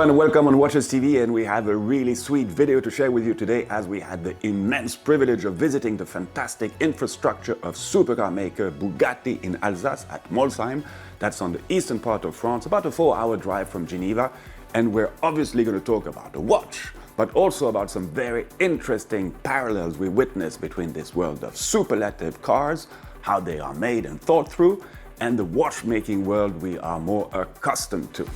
and welcome on Watchers TV, and we have a really sweet video to share with you today as we had the immense privilege of visiting the fantastic infrastructure of supercar maker Bugatti in Alsace at Molsheim. That's on the eastern part of France, about a 4-hour drive from Geneva, and we're obviously going to talk about a watch, but also about some very interesting parallels we witness between this world of superlative cars, how they are made and thought through, and the watchmaking world we are more accustomed to.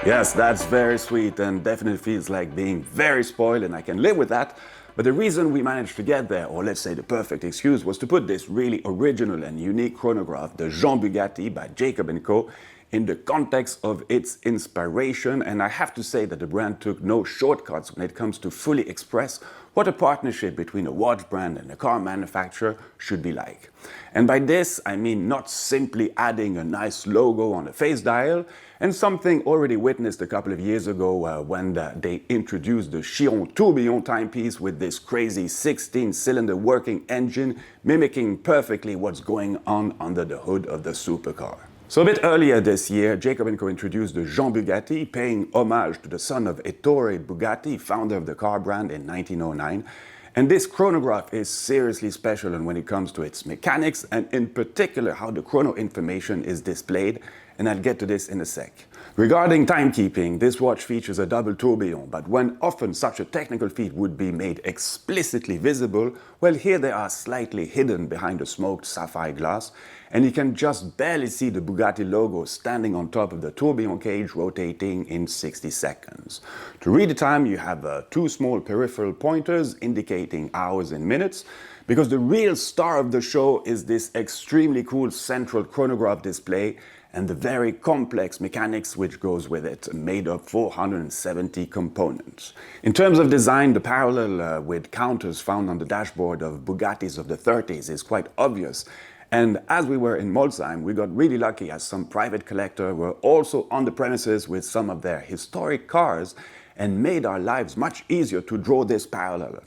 Yes, that's very sweet and definitely feels like being very spoiled, and I can live with that. But the reason we managed to get there, or let's say the perfect excuse, was to put this really original and unique chronograph, the Jean Bugatti by Jacob & Co., in the context of its inspiration. And I have to say that the brand took no shortcuts when it comes to fully express what a partnership between a watch brand and a car manufacturer should be like. And by this, I mean not simply adding a nice logo on a face dial, and something already witnessed a couple of years ago when they introduced the Chiron Tourbillon timepiece with this crazy 16-cylinder working engine, mimicking perfectly what's going on under the hood of the supercar. So a bit earlier this year, Jacob & Co. introduced the Jean Bugatti, paying homage to the son of Ettore Bugatti, founder of the car brand in 1909. And this chronograph is seriously special when it comes to its mechanics, and in particular how the chrono information is displayed, and I'll get to this in a sec. Regarding timekeeping, this watch features a double tourbillon, but when often such a technical feat would be made explicitly visible, well, here they are slightly hidden behind a smoked sapphire glass, and you can just barely see the Bugatti logo standing on top of the tourbillon cage rotating in 60 seconds. To read the time, you have two small peripheral pointers indicating hours and minutes, because the real star of the show is this extremely cool central chronograph display and the very complex mechanics which goes with it, made of 470 components. In terms of design, the parallel with counters found on the dashboard of Bugattis of the 30s is quite obvious. And as we were in Molsheim, we got really lucky as some private collector were also on the premises with some of their historic cars and made our lives much easier to draw this parallel.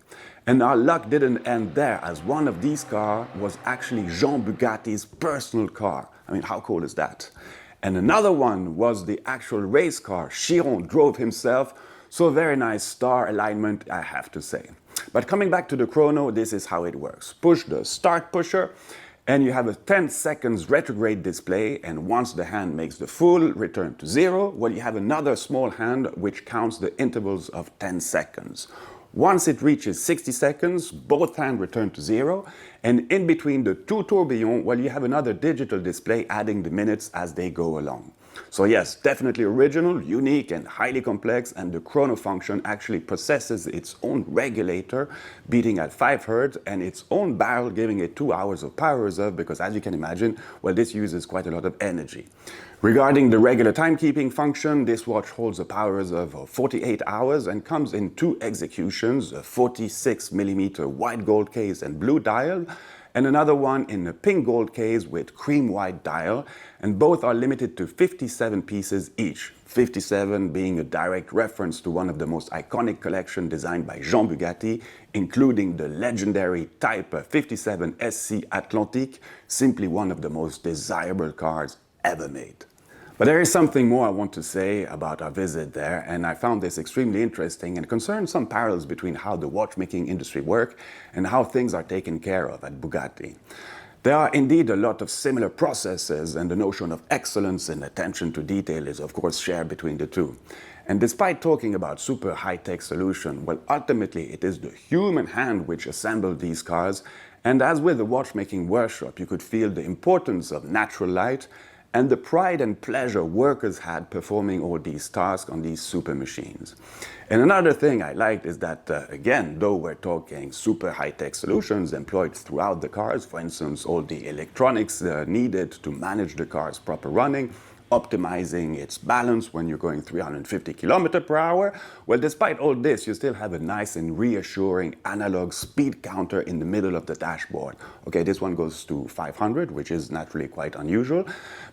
And our luck didn't end there, as one of these cars was actually Jean Bugatti's personal car. I mean, how cool is that? And another one was the actual race car Chiron drove himself, so a very nice star alignment, I have to say. But coming back to the chrono, this is how it works. Push the start pusher, and you have a 10 seconds retrograde display, and once the hand makes the full return to zero, well, you have another small hand which counts the intervals of 10 seconds. Once it reaches 60 seconds, both hands return to zero, and in between the two tourbillons, well, you have another digital display adding the minutes as they go along. So yes, definitely original, unique, and highly complex, and the chrono function actually possesses its own regulator, beating at 5 Hz, and its own barrel, giving it 2 hours of power reserve, because as you can imagine, well, this uses quite a lot of energy. Regarding the regular timekeeping function, this watch holds a power reserve of 48 hours and comes in two executions, a 46mm white gold case and blue dial, and another one in a pink gold case with cream white dial, and both are limited to 57 pieces each, 57 being a direct reference to one of the most iconic collections designed by Jean Bugatti, including the legendary Type 57 SC Atlantique, simply one of the most desirable cars ever made. But there is something more I want to say about our visit there, and I found this extremely interesting and concerns some parallels between how the watchmaking industry works and how things are taken care of at Bugatti. There are indeed a lot of similar processes, and the notion of excellence and attention to detail is of course shared between the two. And despite talking about super high-tech solution, well, ultimately it is the human hand which assembled these cars, and as with the watchmaking workshop, you could feel the importance of natural light and the pride and pleasure workers had performing all these tasks on these super machines. And another thing I liked is that, again, though we're talking super high-tech solutions employed throughout the cars, for instance, all the electronics needed to manage the car's proper running, optimizing its balance when you're going 350 km per hour. Well, despite all this, you still have a nice and reassuring analog speed counter in the middle of the dashboard. Okay, this one goes to 500, which is naturally quite unusual,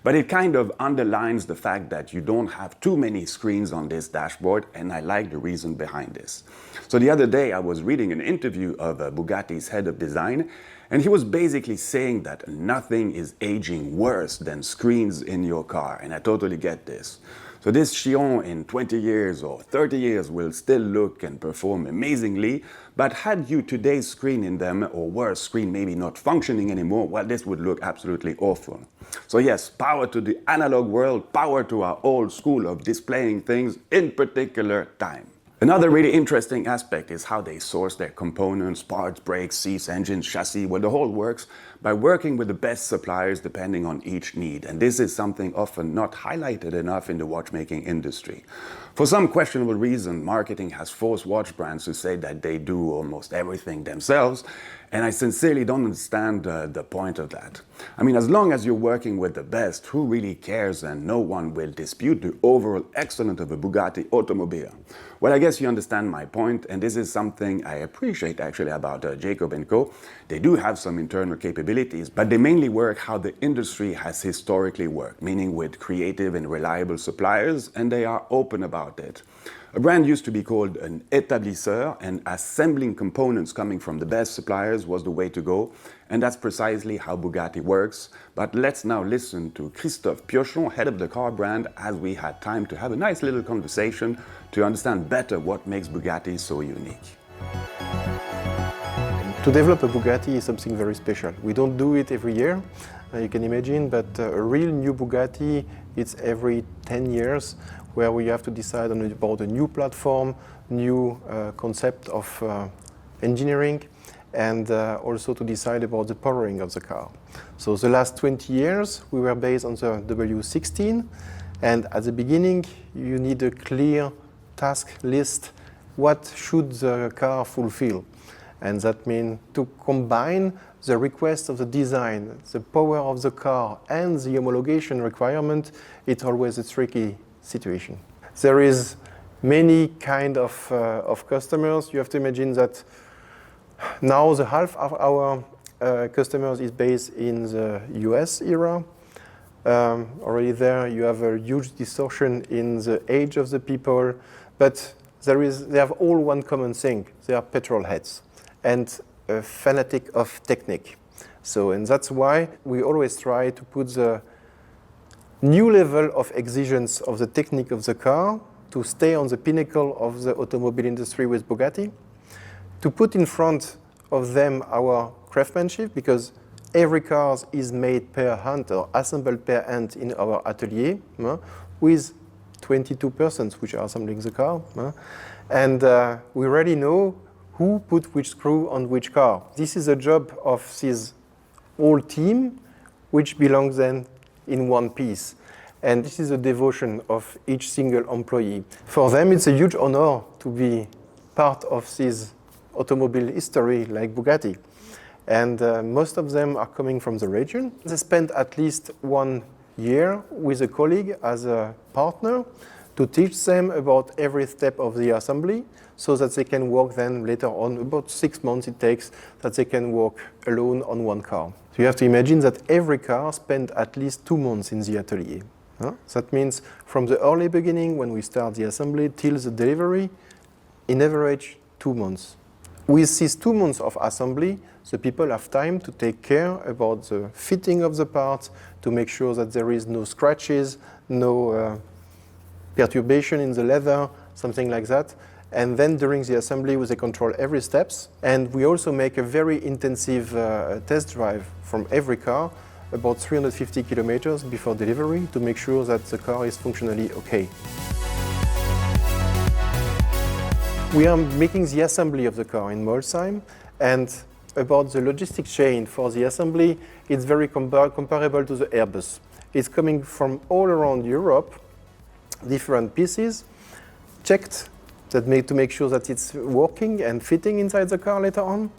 but it kind of underlines the fact that you don't have too many screens on this dashboard, and I like the reason behind this. So the other day, I was reading an interview of Bugatti's head of design, And he was basically saying that nothing is aging worse than screens in your car. And I totally get this. So this Chiron in 20 years or 30 years will still look and perform amazingly, but had you today's screen in them, or worse, screen maybe not functioning anymore, well, this would look absolutely awful. So yes, power to the analog world, power to our old school of displaying things, in particular time. Another really interesting aspect is how they source their components, parts, brakes, seats, engines, chassis, well, the whole works by working with the best suppliers depending on each need. And this is something often not highlighted enough in the watchmaking industry. For some questionable reason, marketing has forced watch brands to say that they do almost everything themselves, and I sincerely don't understand the point of that. I mean, as long as you're working with the best, who really cares, and no one will dispute the overall excellence of a Bugatti automobile. Well, I guess you understand my point, and this is something I appreciate actually about Jacob & Co. They do have some internal capabilities, but they mainly work how the industry has historically worked, meaning with creative and reliable suppliers, and they are open about it. A brand used to be called an établisseur, and assembling components coming from the best suppliers was the way to go, and that's precisely how Bugatti works. But let's now listen to Christophe Piochon, head of the car brand, as we had time to have a nice little conversation to understand better what makes Bugatti so unique. To develop a Bugatti is something very special. We don't do it every year, you can imagine, but a real new Bugatti, it's every 10 years, where we have to decide about a new platform, new concept of engineering, and also to decide about the powering of the car. So the last 20 years, we were based on the W16, and at the beginning, you need a clear task list. What should the car fulfill? And that means to combine the request of the design, the power of the car, and the homologation requirement, it's always a tricky situation. There is many kind of customers. You have to imagine that now the half of our customers is based in the US era. Already there you have a huge distortion in the age of the people, but they have all one common thing. They are petrol heads and a fanatic of technique. So, and that's why we always try to put the new level of exigence of the technique of the car to stay on the pinnacle of the automobile industry with Bugatti, to put in front of them our craftsmanship, because every car is made per hand or assembled per hand in our atelier with 22 persons which are assembling the car. And we already know who put which screw on which car. This is a job of this whole team, which belongs then in one piece. And this is a devotion of each single employee. For them, it's a huge honor to be part of this automobile history like Bugatti. And most of them are coming from the region. They spend at least 1 year with a colleague as a partner to teach them about every step of the assembly, so that they can work then later on, about 6 months it takes, that they can work alone on one car. So you have to imagine that every car spends at least 2 months in the atelier. That means from the early beginning, when we start the assembly, till the delivery, in average 2 months. With these 2 months of assembly, the people have time to take care about the fitting of the parts, to make sure that there is no scratches, no perturbation in the leather, something like that. And then during the assembly, they control every steps. And we also make a very intensive test drive from every car, about 350 kilometers before delivery, to make sure that the car is functionally okay. We are making the assembly of the car in Molsheim, and about the logistic chain for the assembly, it's very comparable to the Airbus. It's coming from all around Europe, different pieces, checked to make sure that it's working and fitting inside the car later on.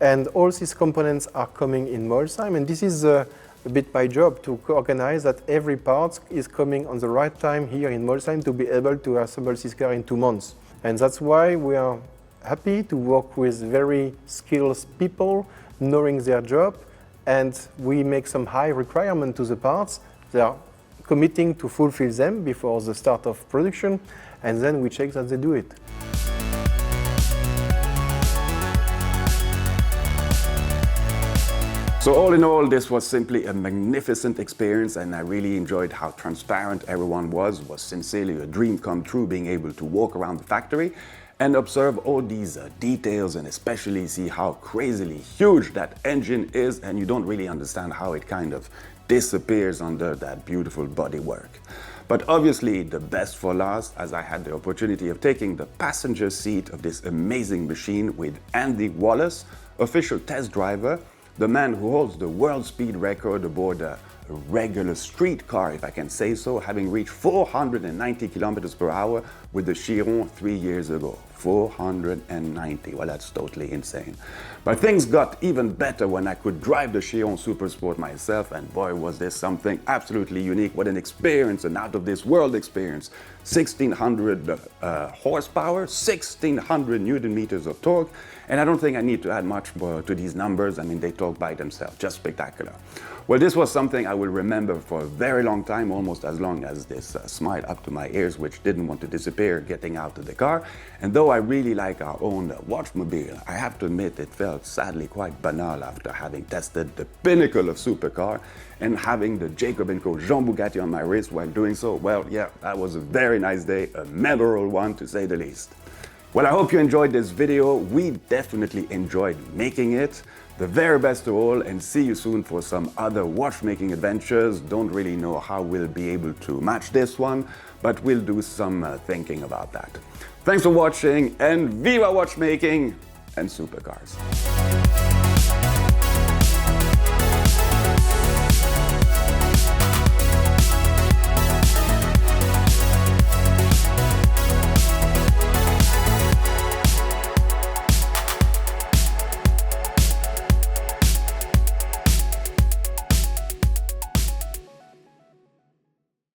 And all these components are coming in Molsheim, and this is a bit my job to organize that every part is coming on the right time here in Molsheim to be able to assemble this car in 2 months. And that's why we are happy to work with very skilled people, knowing their job, and we make some high requirement to the parts. They are committing to fulfill them before the start of production, and then we check that they do it. So all in all, this was simply a magnificent experience, and I really enjoyed how transparent everyone was. It was sincerely a dream come true being able to walk around the factory and observe all these details, and especially see how crazily huge that engine is, and you don't really understand how it kind of disappears under that beautiful bodywork. But obviously the best for last, as I had the opportunity of taking the passenger seat of this amazing machine with Andy Wallace, official test driver, the man who holds the world speed record aboard a regular street car, if I can say so, having reached 490 kilometers per hour with the Chiron 3 years ago. 490, well, that's totally insane. But things got even better when I could drive the Chiron Supersport myself, and boy, was this something absolutely unique. What an experience, an out of this world experience. 1600 horsepower, 1600 Newton meters of torque, and I don't think I need to add much more to these numbers. I mean, they talk by themselves, just spectacular. Well, this was something I will remember for a very long time, almost as long as this smile up to my ears, which didn't want to disappear getting out of the car. And though I really like our own Watchmobile, I have to admit it felt sadly quite banal after having tested the pinnacle of supercar and having the Jacob & Co. Jean Bugatti on my wrist while doing so. Well, yeah, that was a very nice day, a memorable one to say the least. Well, I hope you enjoyed this video. We definitely enjoyed making it. The very best of all, and see you soon for some other watchmaking adventures. Don't really know how we'll be able to match this one, but we'll do some thinking about that. Thanks for watching, and viva watchmaking and supercars.